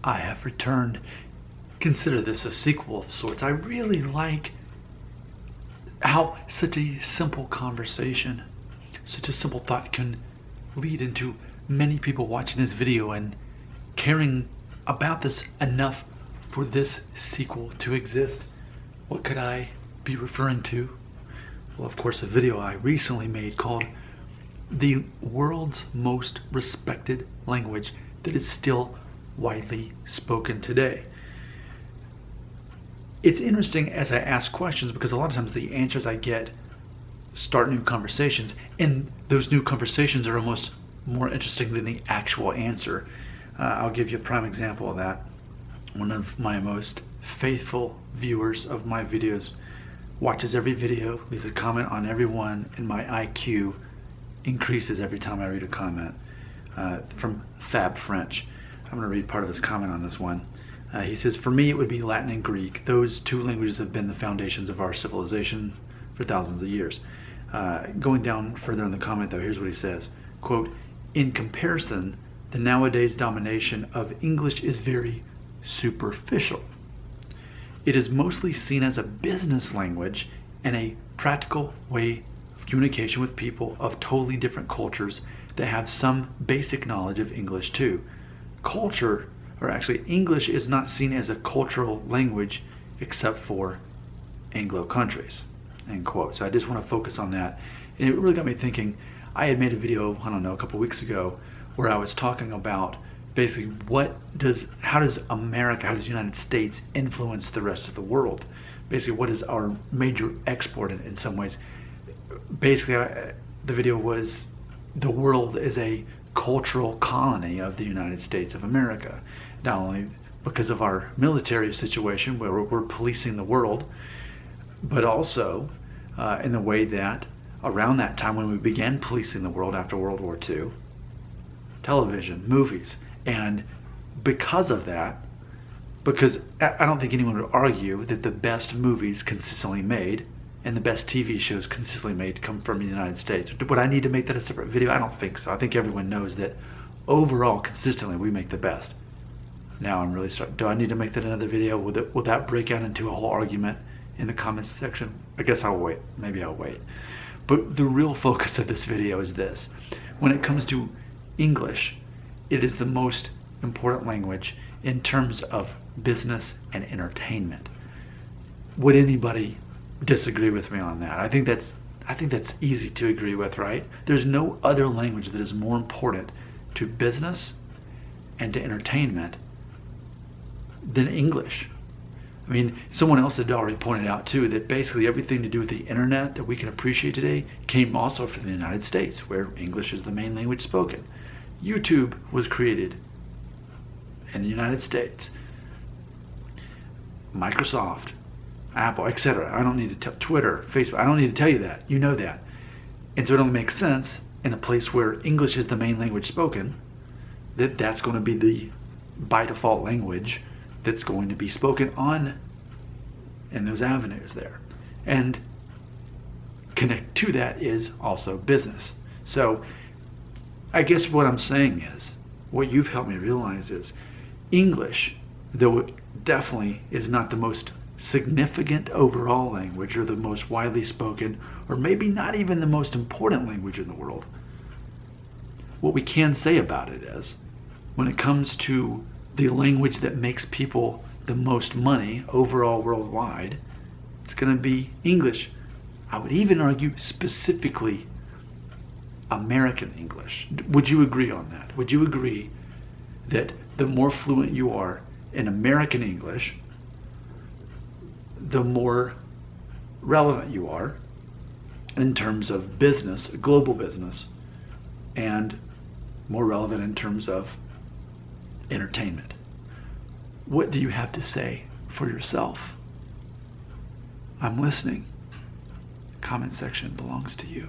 I have returned. Consider this a sequel of sorts. I really like how such a simple conversation, such a simple thought can lead into many people watching this video and caring about this enough for this sequel to exist. What could I be referring to? Well, of course, a video I recently made called The World's Most Respected Language That Is Still Widely Spoken Today. It's interesting as I ask questions because a lot of times the answers I get start new conversations, and those new conversations are almost more interesting than the actual answer. I'll give you a prime example of that. One of my most faithful viewers of my videos watches every video, leaves a comment on every one, and my IQ increases every time I read a comment. From Fab French. I'm going to read part of his comment on this one. He says, "For me, it would be Latin and Greek. Those two languages have been the foundations of our civilization for thousands of years." Going down further in the comment, though, here's what he says, quote, "In comparison, the nowadays domination of English is very superficial. It is mostly seen as a business language and a practical way of communication with people of totally different cultures that have some basic knowledge of English too. Culture, or actually English, is not seen as a cultural language except for Anglo countries." End quote. So I just want to focus on that. And it really got me thinking. I had made a video, I don't know, a couple weeks ago where I was talking about basically how does America, how does the United States influence the rest of the world? Basically, what is our major export in some ways? Basically, the video was the world is a cultural colony of the United States of America. Not only because of our military situation where we're policing the world, but also in the way that around that time when we began policing the world after World War II, television, movies, and because of that, because I don't think anyone would argue that the best movies consistently made and the best TV shows consistently made come from the United States. Would I need to make that a separate video? I don't think so. I think everyone knows that overall, consistently, we make the best. Now I'm really starting. Do I need to make that another video? Will that break out into a whole argument in the comments section? I guess I'll wait. Maybe I'll wait. But the real focus of this video is this. When it comes to English, it is the most important language in terms of business and entertainment. Would anybody disagree with me on that? I think that's easy to agree with, right? There's no other language that is more important to business and to entertainment than English. I mean, someone else had already pointed out too that basically everything to do with the internet that we can appreciate today came also from the United States, where English is the main language spoken. YouTube was created in the United States. Microsoft, Apple, etc. I don't need to tell Twitter, Facebook. I don't need to tell you that. You know that. And so it only makes sense in a place where English is the main language spoken that that's going to be the by default language that's going to be spoken on in those avenues there. And connect to that is also business. So I guess what I'm saying is, what you've helped me realize is English, though it definitely is not the most significant overall language or the most widely spoken, or maybe not even the most important language in the world, what we can say about it is, when it comes to the language that makes people the most money overall worldwide, it's going to be English. I would even argue specifically American English. Would you agree on that? Would you agree that the more fluent you are in American English, the more relevant you are in terms of business, global business, and more relevant in terms of entertainment? What do you have to say for yourself? I'm listening. Comment section belongs to you.